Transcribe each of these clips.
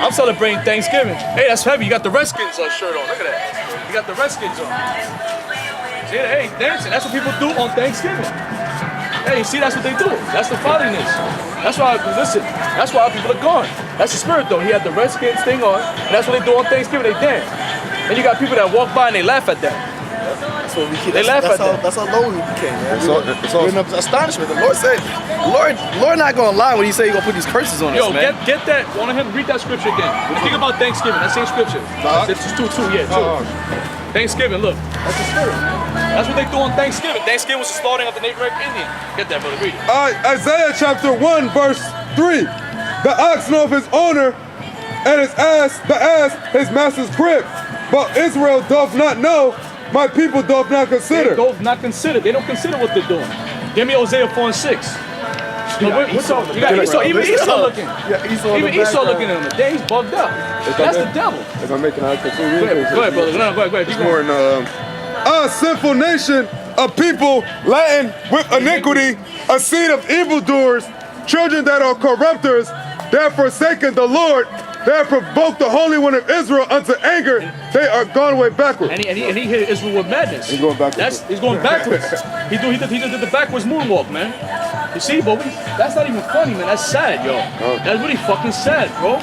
I'm celebrating Thanksgiving. Hey, that's heavy. You got the Redskins shirt on. Look at that. You got the Redskins on. See, hey, dancing. That's what people do on Thanksgiving. Hey, see, that's what they do. That's the fatherliness. That's why, listen, that's why people are gone. That's the spirit, though. He had the Redskins thing on, and that's what they do on Thanksgiving. They dance. And you got people that walk by and they laugh at that. That's what we keep. They laugh at that. That's how low we became, man. We're in astonishment. The Lord said, Lord not gonna lie when He said He gonna put these curses on us, man. Yo, get that. Want him read that scripture again. Think about Thanksgiving. That same scripture. It's just 2:2. Yeah, 2. Thanksgiving. Look, that's the spirit. That's what they do on Thanksgiving. Thanksgiving was the slaughtering of the Native American Indian. Get that, brother. Read it. Isaiah chapter 1, verse 3. The ox knoweth his owner, and the ass his master's crib. But Israel doth not know, my people doth not consider. They doth not consider. They don't consider what they're doing. Give me Hosea 4 and 6. You got Esau, even Esau looking. Even Esau looking at him. Then he's bugged up. That's the devil. If I'm making out Go ahead, brother. Go ahead. It's more in sinful nation, a people laden with iniquity, a seed of evildoers, children that are corrupters, they have forsaken the Lord, they have provoked the Holy One of Israel unto anger, they are gone way backward. And he hit Israel with madness. He's going backwards. He's going backwards. He just did the backwards moonwalk, man. You see, but that's not even funny, man. That's sad, yo. That's really fucking sad, bro.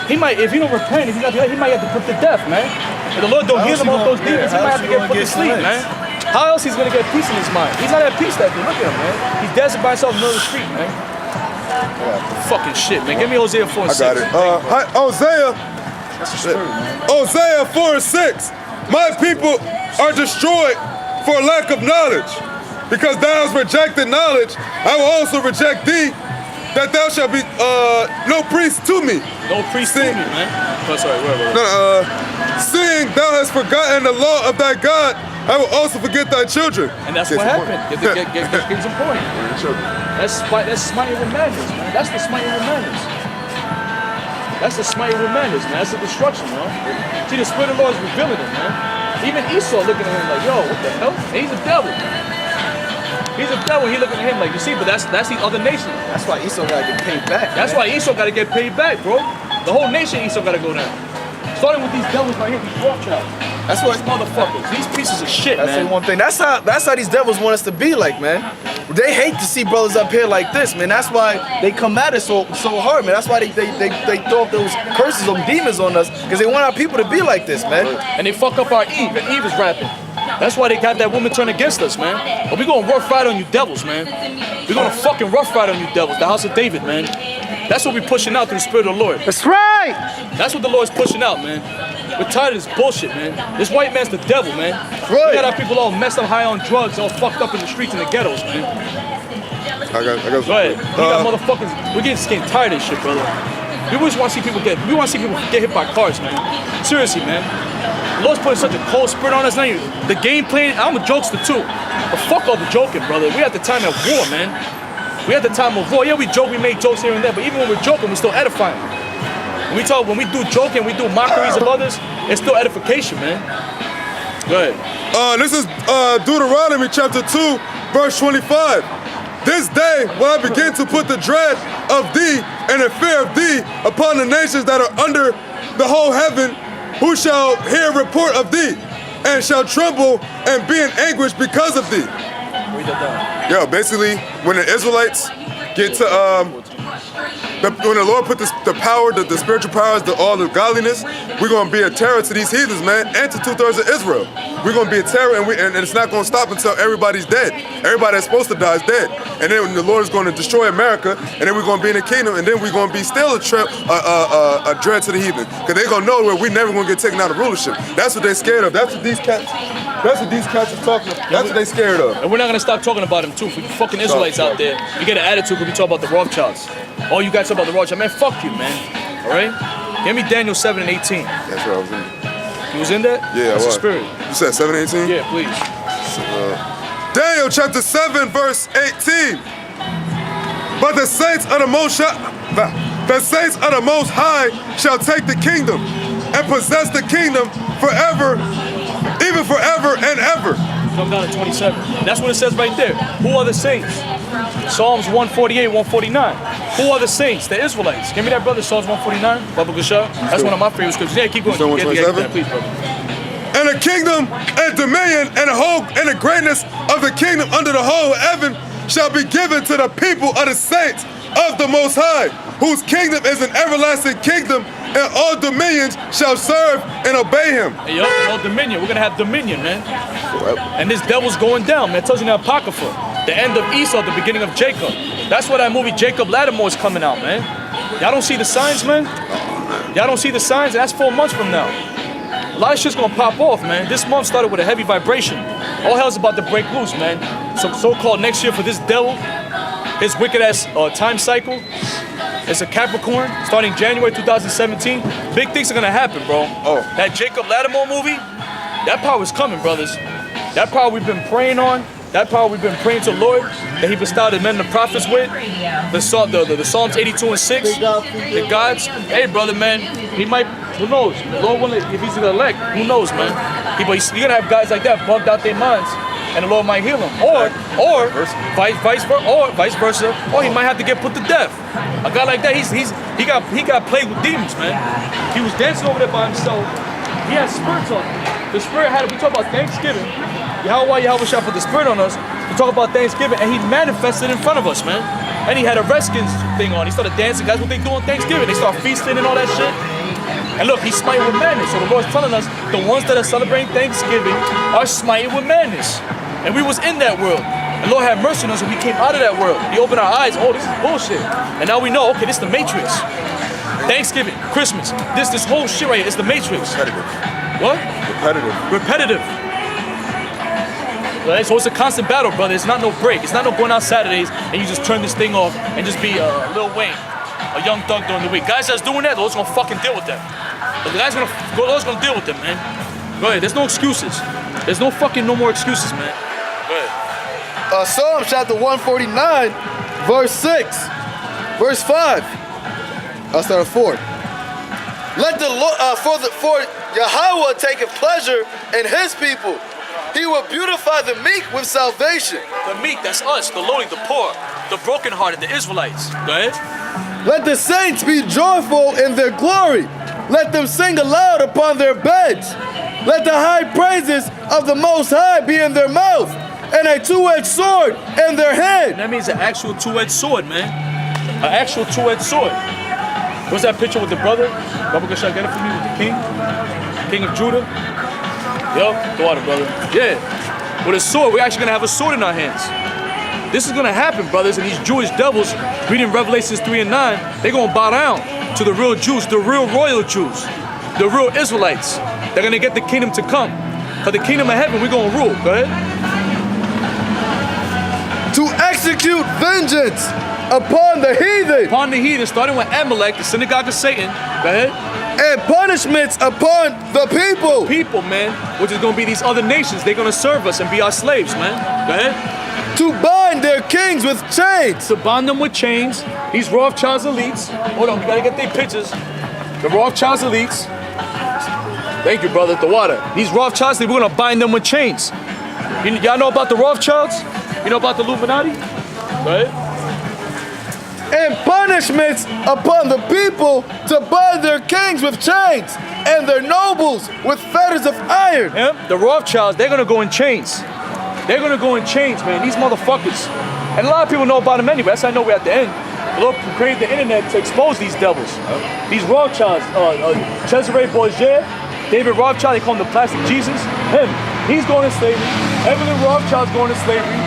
He might, if he don't repent, he might have to put to death, man. If the Lord don't heal him off those demons, he might have to get put to sleep, man. How else he's gonna get peace in his mind? He's not at peace that day. Look at him, man. He's dancing by himself in the middle of the street, man. Fucking shit, man. Give me Hosea 4 and 6. I got it. Hosea 4 and 6. My people are destroyed for lack of knowledge. Because thou hast rejected knowledge, I will also reject thee, that thou shalt be no priest to me. No priest to me, man. Oh, sorry, wait. Seeing thou hast forgotten the law of thy God, I will also forget thy children. And that's what happened. Get some point. That's smiting with madness, man. That's the smiting with madness. That's the smiting with madness, man. That's the destruction, man. See, the Spirit of the Lord is revealing it, man. Even Esau looking at him like, yo, what the hell? And he's a devil. He's a devil. He looking at him like, you see, but that's the other nation. That's why Esau gotta get paid back. That's why Esau gotta get paid back, bro. The whole nation Esau gotta go down. Starting with these devils right here, these Rothschilds. That's why these motherfuckers, these pieces of shit, man. That's the one thing. That's how these devils want us to be like, man. They hate to see brothers up here like this, man. That's why they come at us so hard, man. That's why they throw up those curses, those demons on us, because they want our people to be like this, man. And they fuck up our Eve, and Eve is rapping. That's why they got that woman turn against us, man. But we gonna rough ride on you devils, man. We gonna fucking rough ride on you devils, the house of David, man. That's what we pushing out through the Spirit of the Lord. That's right! That's what the Lord's pushing out, man. We're tired of this bullshit, man. This white man's the devil, man. Right. We got our people all messed up, high on drugs, all fucked up in the streets and the ghettos, man. I got Go ahead. We got motherfuckers. We're getting tired of this shit, brother. We just want to see people get hit by cars, man. Seriously, man. The Lord's putting such a cold spirit on us now. The game plan, I'm a jokester too. But fuck all the joking, brother. We at the time of war, man. We at the time of war. Yeah, we joke, we make jokes here and there, but even when we're joking, we're still edifying. When we do joking, we do mockeries of others, it's still edification, man. Go ahead. This is Deuteronomy chapter 2, verse 25. This day will I begin to put the dread of thee and the fear of thee upon the nations that are under the whole heaven, who shall hear report of thee, and shall tremble and be in anguish because of thee. Yo, basically, when the Israelites get to when the Lord put the power, the spiritual powers, all the godliness, we're gonna be a terror to these heathens, man, and to 2/3 of Israel. We're gonna be a terror, and it's not gonna stop until everybody's dead. Everybody that's supposed to die is dead, and then the Lord is gonna destroy America, and then we're gonna be in the kingdom, and then we're gonna be still a dread to the heathen, because they're gonna know where we never gonna get taken out of rulership. That's what they're scared of. That's what these cats are talking about. That's what they're scared of. And we're not gonna stop talking about them too. For you fucking Israelites out there, you get an attitude when we talk about the Rothschilds. Oh, you guys talk about the Rothschilds, man. Fuck you, man. All right. Give me Daniel 7 and 18. That's what I was in. You was in that? Yeah, That's I was. the spirit. You said 7 and 18? Yeah, please. Daniel chapter 7, verse 18. But the saints of the Most High shall take the kingdom and possess the kingdom forever, even forever and ever. Come down to 27. That's what it says right there. Who are the saints? Psalms 148, 149. Who are the saints? The Israelites. Give me that, brother. Psalms 149. Baba Gashar. That's one of my favorite scriptures. Yeah, keep going. Psalm 127? Please, brother. And the kingdom and dominion and the greatness of the kingdom under the whole heaven shall be given to the people of the saints of the Most High, whose kingdom is an everlasting kingdom, and all dominions shall serve and obey him. Hey, yo, all dominion. We're gonna have dominion, man. And this devil's going down, man. It tells you in the Apocrypha. The end of Esau, the beginning of Jacob. That's why that movie Jacob Lattimore is coming out, man. Y'all don't see the signs, man? Y'all don't see the signs? That's 4 months from now. A lot of shit's gonna pop off, man. This month started with a heavy vibration. All hell's about to break loose, man. So-called next year for this devil, his wicked ass time cycle. It's a Capricorn starting January 2017. Big things are gonna happen, bro. Oh. That Jacob Lattimore movie, that power is coming, brothers. That power we've been praying on. That power we've been praying to the Lord that He bestowed the men and the prophets with. The Psalms 82 and 6. The gods. Hey, brother, man. He might. Who knows? The Lord will, if He's gonna elect. Who knows, man? You're gonna have guys like that bugged out their minds, and the Lord might heal them, or vice versa, or he might have to get put to death. A guy like that, he got plagued with demons, man. He was dancing over there by himself. He had spirits on him. The spirit had. We talk about Thanksgiving. Yahweh shall put the spirit on us. We talk about Thanksgiving, and he manifested in front of us, man. And he had a Redskins thing on. He started dancing. Guys, what they do on Thanksgiving? They start feasting and all that shit. And look, he's smiting with madness. So the Lord's telling us the ones that are celebrating Thanksgiving are smiting with madness. And we was in that world. And Lord had mercy on us and we came out of that world. He opened our eyes. Oh, this is bullshit. And now we know, okay, this is the Matrix. Thanksgiving, Christmas, this whole shit right here, it's the Matrix. Repetitive. What? Repetitive. Right? So it's a constant battle, brother. It's not no break. It's not no going out Saturdays and you just turn this thing off and just be Lil Wayne, a young thug during the week. Guys that's doing that, the Lord's gonna fucking deal with them. The Lord's gonna deal with them, man. Go ahead. There's no excuses. There's no more excuses, man. Go ahead. Psalm chapter 149, verse 6, verse 5. I'll start at 4. Let the Lord, for Yahweh taketh pleasure in His people. He will beautify the meek with salvation. The meek, that's us, the lowly, the poor, the brokenhearted, the Israelites. Go ahead. Let the saints be joyful in their glory. Let them sing aloud upon their beds. Let the high praises of the Most High be in their mouth, and a two-edged sword in their hand. That means an actual two-edged sword, man. An actual two-edged sword. What's that picture with the brother? Baba, should I get it for me with the king of Judah? Yo, the water, brother. Yeah. With a sword, we're actually gonna have a sword in our hands. This is gonna happen, brothers, and these Jewish devils, reading Revelations 3 and 9, they're gonna bow down to the real Jews, the real royal Jews, the real Israelites. They're gonna get the kingdom to come. For the kingdom of heaven, we're gonna rule. Go ahead. To execute vengeance upon the heathen. Upon the heathen, starting with Amalek, the synagogue of Satan. Go ahead. And punishments upon the people. People, man, which is gonna be these other nations. They're gonna serve us and be our slaves, man. Go ahead. To bind their kings with chains. To bind them with chains. These Rothschilds elites. Hold on, we gotta get their pictures. The Rothschilds elites. Thank you, brother. The water. These Rothschilds, we're gonna bind them with chains. Y'all know about the Rothschilds? You know about the Illuminati? Go ahead. And punishments upon the people to bind their kings with chains and their nobles with fetters of iron. Yeah, the Rothschilds, they're gonna go in chains. They're gonna go in chains, man. These motherfuckers. And a lot of people know about them anyway. That's how I know we're at the end. The Lord created the internet to expose these devils. These Rothschilds, Cesare Borgia, David Rothschild, they call him the Plastic Jesus. Him, he's going to slavery. Evelyn Rothschild's going to slavery.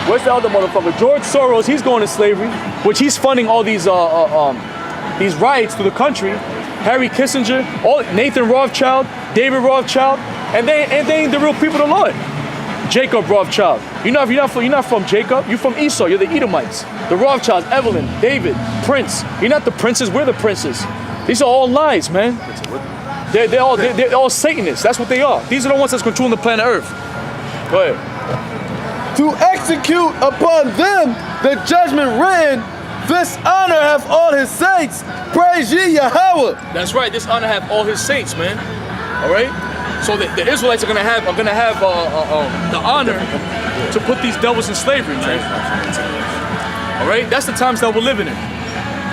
Where's the other motherfucker? George Soros, he's going to slavery, which he's funding all these riots through the country. Harry Kissinger, Nathan Rothschild, David Rothschild, and they ain't the real people of the Lord. Jacob Rothschild. You're not from Jacob. You're from Esau. You're the Edomites. The Rothschilds, Evelyn, David, Prince. You're not the princes. We're the princes. These are all lies, man. They're all Satanists. That's what they are. These are the ones that's controlling the planet Earth. Go ahead. To execute upon them the judgment written, this honor hath all his saints. Praise ye Yahweh. That's right. This honor have all his saints, man. All right. So the Israelites are gonna have the honor to put these devils in slavery, man. All right. That's the times that we're living in.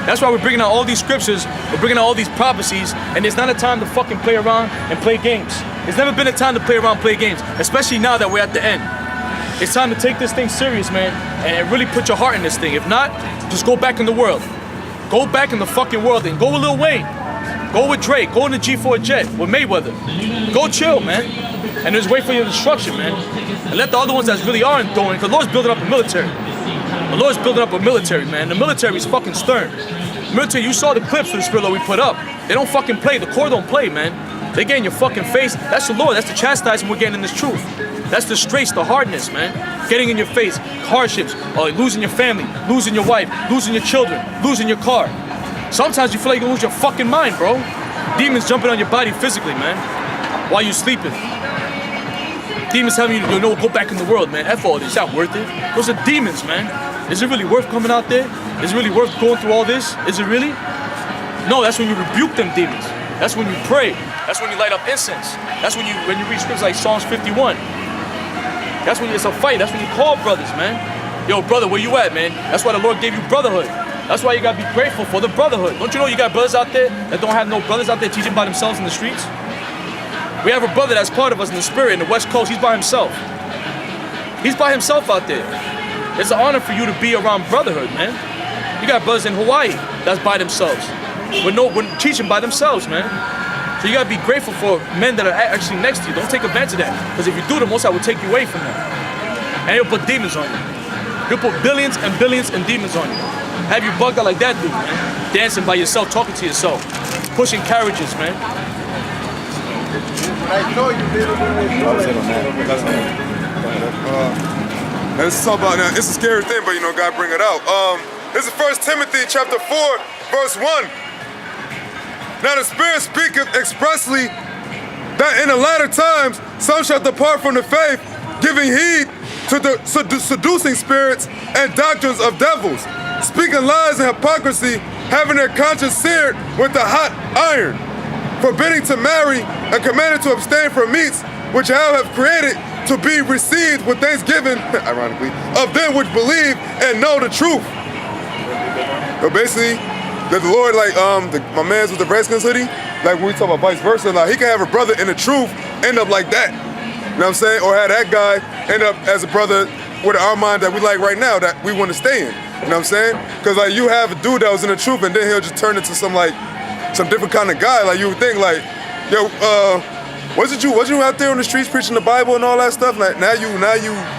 That's why we're bringing out all these scriptures, we're bringing out all these prophecies, and it's not a time to fucking play around and play games. It's never been a time to play around and play games, especially now that we're at the end. It's time to take this thing serious, man, and really put your heart in this thing. If not, just go back in the world. Go back in the fucking world and go with Lil Wayne. Go with Drake, go in the G4 jet with Mayweather. Go chill, man. And just wait for your instruction, man. And let the other ones that really aren't doing, because the Lord's building up a military. The Lord's building up a military, man. The military is fucking stern. Military, you saw the clips for the Spirit Lord we put up. They don't fucking play. The Corps don't play, man. They get in your fucking face. That's the Lord. That's the chastisement we're getting in this truth. That's the straits, the hardness, man. Getting in your face, hardships, losing your family, losing your wife, losing your children, losing your car. Sometimes you feel like you're gonna lose your fucking mind, bro. Demons jumping on your body physically, man, while you're sleeping. Demons telling you to go back in the world, man. F all this, it's not worth it. Those are demons, man. Is it really worth coming out there? Is it really worth going through all this? Is it really? No, that's when you rebuke them demons. That's when you pray. That's when you light up incense. That's when you read scriptures like Psalms 51. That's when it's a fight. That's when you call brothers, man. Yo, brother, where you at, man? That's why the Lord gave you brotherhood. That's why you gotta be grateful for the brotherhood. Don't you know you got brothers out there that don't have no brothers out there teaching by themselves in the streets? We have a brother that's part of us in the spirit in the West Coast. He's by himself. He's by himself out there. It's an honor for you to be around brotherhood, man. You got brothers in Hawaii that's by themselves. We're teaching by themselves, man. So you gotta be grateful for men that are actually next to you. Don't take advantage of that. Because if you do, the Most High will take you away from them. And he'll put demons on you. He'll put billions and billions and demons on you. Have you bugged out like that dude, man. Dancing by yourself, talking to yourself. Pushing carriages, man. Let's talk about now. It's a scary thing, but God bring it out. This is 1 Timothy chapter 4, verse 1. Now the Spirit speaketh expressly that in the latter times some shall depart from the faith, giving heed to the seducing spirits and doctrines of devils, speaking lies and hypocrisy, having their conscience seared with a hot iron, forbidding to marry and commanded to abstain from meats which have created to be received with thanksgiving, ironically, of them which believe and know the truth. So basically, that the Lord, like my man's with the Redskins hoodie, like when we talk about vice versa, like he can have a brother in the truth end up like that. You know what I'm saying? Or have that guy end up as a brother with our mind that we like right now that we want to stay in. You know what I'm saying? Because like you have a dude that was in the truth and then he'll just turn into some different kind of guy. Like you would think like, yo, wasn't you out there on the streets preaching the Bible and all that stuff? Like now you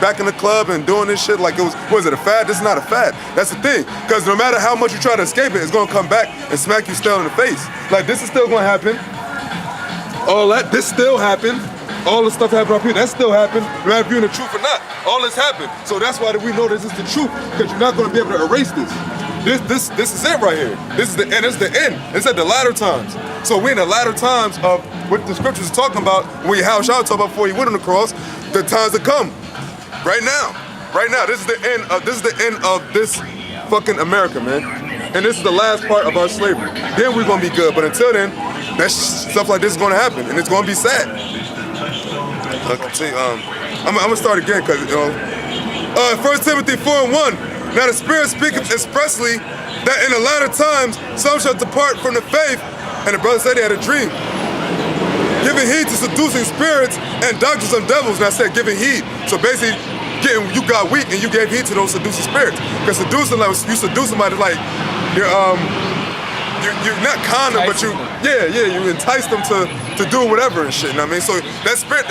back in the club and doing this shit like was it a fad? This is not a fad. That's the thing. Because no matter how much you try to escape it, it's gonna come back and smack you still in the face. Like this is still gonna happen. This still happened. All the stuff happened up here, that still happened. No matter if you're in the truth or not, all this happened. So that's why we know this is the truth, because you're not gonna be able to erase this. This is it right here. This is the end. It's the end. It's at the latter times. So we're in the latter times of what the scriptures are talking about. When how shall I talk about before he went on the cross? The times to come. Right now. Right now. This is the end of this fucking America, man. And this is the last part of our slavery. Then we're gonna be good. But until then, stuff like this is gonna happen, and it's gonna be sad. I'm gonna start again because 1 Timothy 4:1. Now the Spirit speaketh expressly that in the latter times some shall depart from the faith, and the brother said he had a dream, giving heed to seducing spirits and doctrines of devils. And I said giving heed. So basically, you got weak and you gave heed to those seducing spirits. Because seducing, like you seduce somebody like you're not kind of, but you entice them to do whatever and shit. You know what I mean? So that spirit,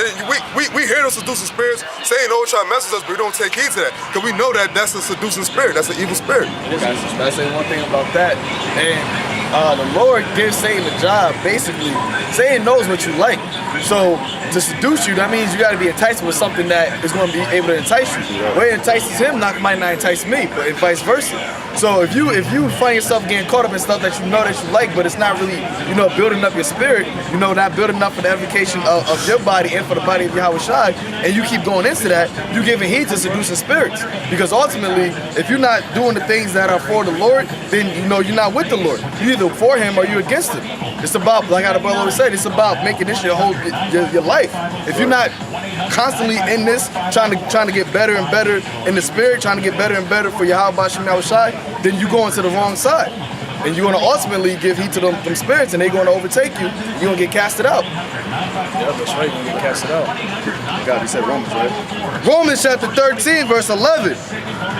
we hear those seducing spirits saying, "Oh, try to mess with us," but we don't take heed to that because we know that that's a seducing spirit. That's an evil spirit. I say one thing about that, and the Lord gives Satan the job. Basically, Satan knows what you like. So to seduce you, that means you got to be enticed with something that is going to be able to entice you. What entices him might not entice me, but vice versa. So if you find yourself getting caught up in stuff that you know that you like, but it's not really, building up your spirit, not building up for the edification of your body and for the body of Yahweh Shai, and you keep going into that, you're giving heed to seducing spirits. Because ultimately, if you're not doing the things that are for the Lord, then you're not with the Lord. You're either for him or you're against him. It's about, like how the brother always said, it's about making this your life. If you're not constantly in this, trying to get better and better in the spirit, trying to get better and better for Yahweh Shem Yahweh Shai, then you go into the wrong side. and you're gonna ultimately give heed to them spirits, and they're gonna overtake you. You're gonna get casted out. Yeah, that's right. You're gonna get casted out. God, you said Romans, right? Romans chapter 13, verse 11.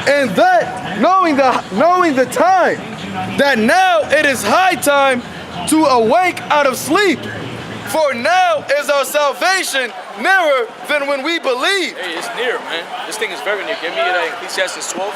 And that, knowing the time, that now it is high time to awake out of sleep. For now is our salvation nearer than when we believe. Hey, it's near, man. This thing is very near. Give me that Ecclesiastes 12.